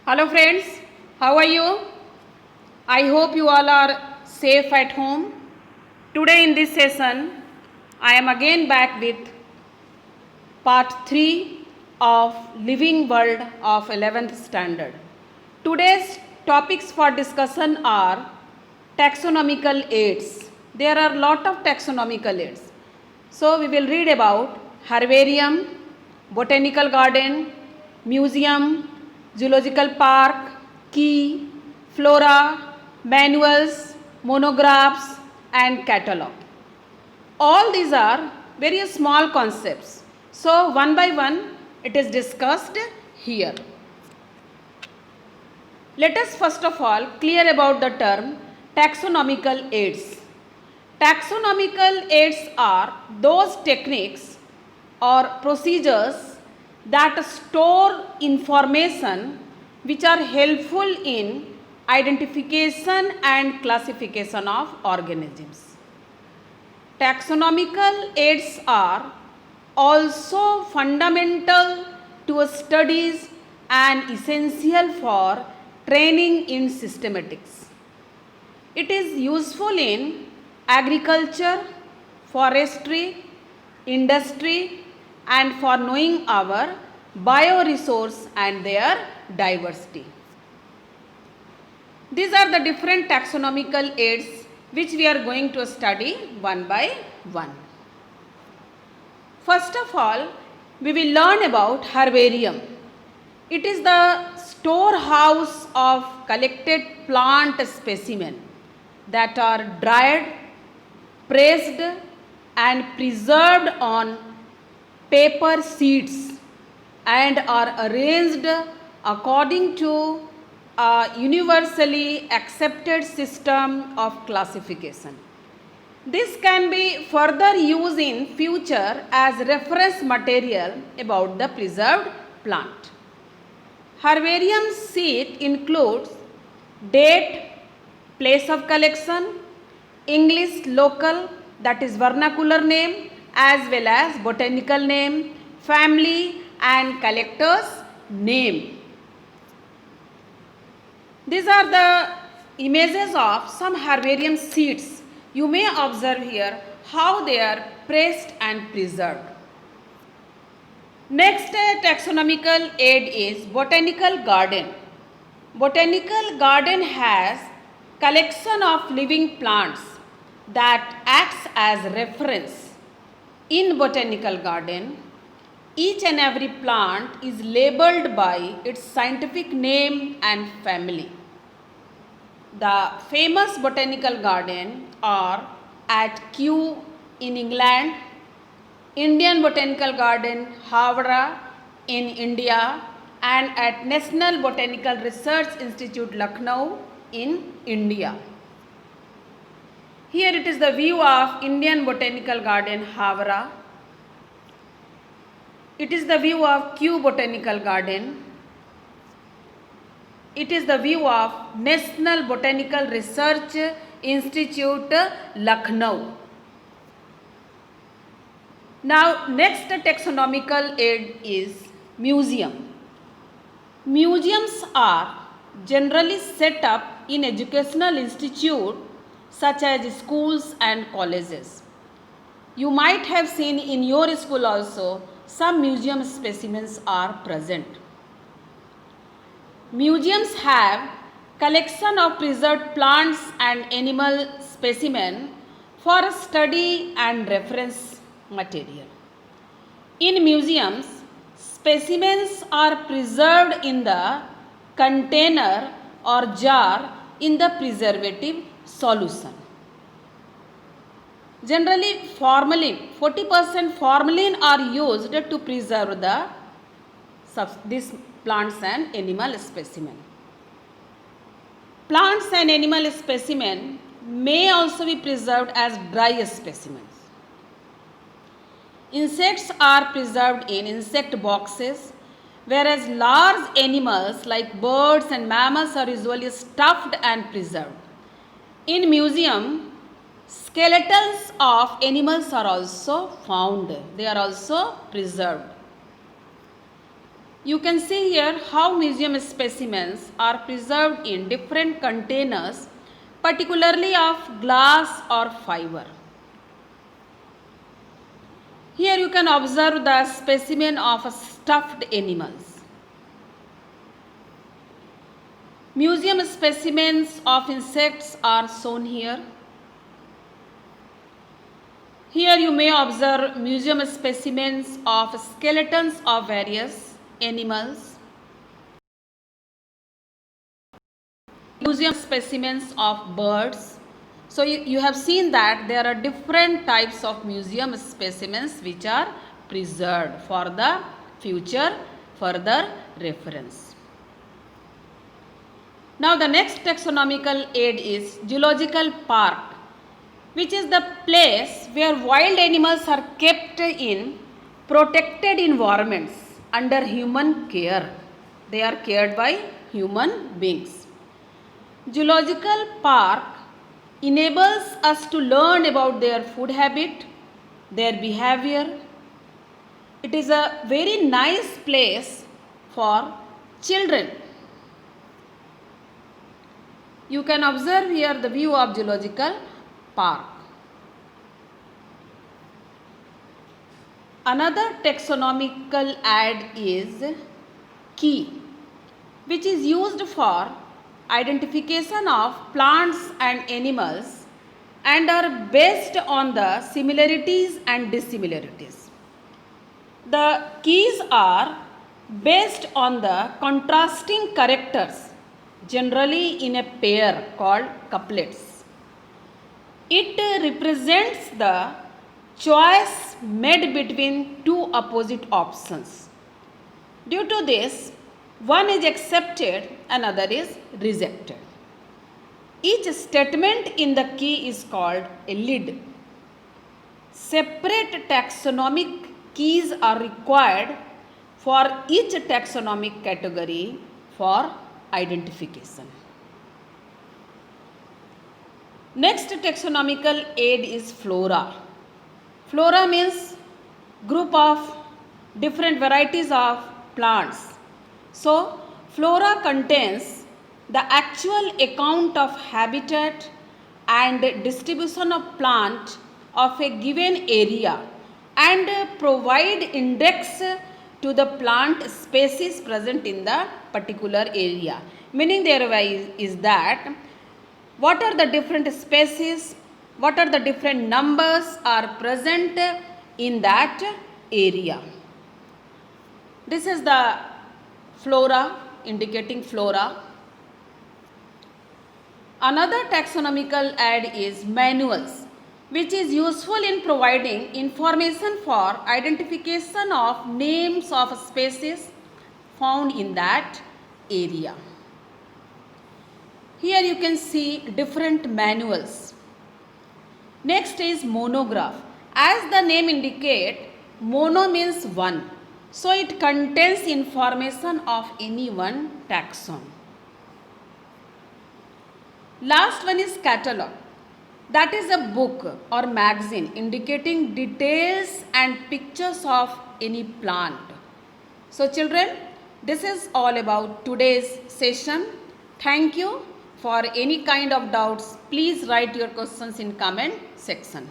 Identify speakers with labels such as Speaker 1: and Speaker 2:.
Speaker 1: Hello friends, how are you? I hope you all are safe at home. Today in this session, I am again back with part 3 of Living World of 11th Standard. Today's topics for discussion are taxonomical aids. There are a lot of taxonomical aids. So we will read about herbarium, botanical garden, museum, zoological park, key, flora, manuals, monographs and catalog. All these are very small concepts. So one by one it is discussed here. Let us first of all clear about the term taxonomical aids. Taxonomical aids are those techniques or procedures that store information which are helpful in identification and classification of organisms. Taxonomical aids are also fundamental to studies and essential for training in systematics. It is useful in agriculture, forestry, industry and for knowing our bioresource and their diversity. These are the different taxonomical aids which we are going to study one by one. First of all, we will learn about herbarium. It is the storehouse of collected plant specimens that are dried, pressed and preserved on paper sheets and are arranged according to a universally accepted system of classification. This can be further used in future as reference material about the preserved plant. Herbarium sheet includes date, place of collection, English local that is vernacular name as well as botanical name, family and collector's name. These are the images of some herbarium sheets. You may observe here how they are pressed and preserved. Next taxonomical aid is botanical garden. Botanical garden has collection of living plants that acts as reference. In botanical garden, each and every plant is labeled by its scientific name and family. The famous botanical garden are at Kew in England, Indian Botanical Garden, Havra in India and at National Botanical Research Institute, Lucknow in India. Here it is the view of Indian Botanical Garden, Havra. It is the view of Kew Botanical Garden. It is the view of National Botanical Research Institute, Lucknow. Now, next taxonomical aid is museum. Museums are generally set up in educational institutes such as schools and colleges. You might have seen in your school also some museum specimens are present. Museums have collection of preserved plants and animal specimen for study and reference material. In museums, specimens are preserved in the container or jar in the preservative solution. Generally, formalin, 40% formalin are used to preserve these plants and animal specimen. Plants and animal specimen may also be preserved as dry specimens. Insects are preserved in insect boxes, whereas large animals like birds and mammals are usually stuffed and preserved. In museum, skeletons of animals are also found. They are also preserved. You can see here how museum specimens are preserved in different containers, particularly of glass or fiber. Here you can observe the specimen of stuffed animals. Museum specimens of insects are shown here. Here you may observe museum specimens of skeletons of various animals. Museum specimens of birds. So you have seen that there are different types of museum specimens which are preserved for the future further reference. Now the next taxonomical aid is zoological park, which is the place where wild animals are kept in protected environments under human care. They are cared by human beings. Zoological park enables us to learn about their food habit, their behavior. It is a very nice place for children. You can observe here the view of zoological park. Another taxonomical aid is key, which is used for identification of plants and animals and are based on the similarities and dissimilarities. The keys are based on the contrasting characters, generally in a pair called couplets. It represents the choice made between two opposite options. Due to this, one is accepted, another is rejected. Each statement in the key is called a lead. Separate taxonomic keys are required for each taxonomic category for identification. Next taxonomical aid is flora. Flora means group of different varieties of plants. So, flora contains the actual account of habitat and distribution of plant of a given area and provide index to the plant species present in the particular area. Meaning thereby is that what are the different species, what are the different numbers are present in that area. This is the flora, indicating flora. Another taxonomical aid is manuals, which is useful in providing information for identification of names of species found in that area. Here you can see different manuals. Next is monograph. As the name indicates, mono means one. So it contains information of any one taxon. Last one is catalog. That is a book or magazine indicating details and pictures of any plant. So children, this is all about today's session. Thank you. For any kind of doubts, please write your questions in comment section.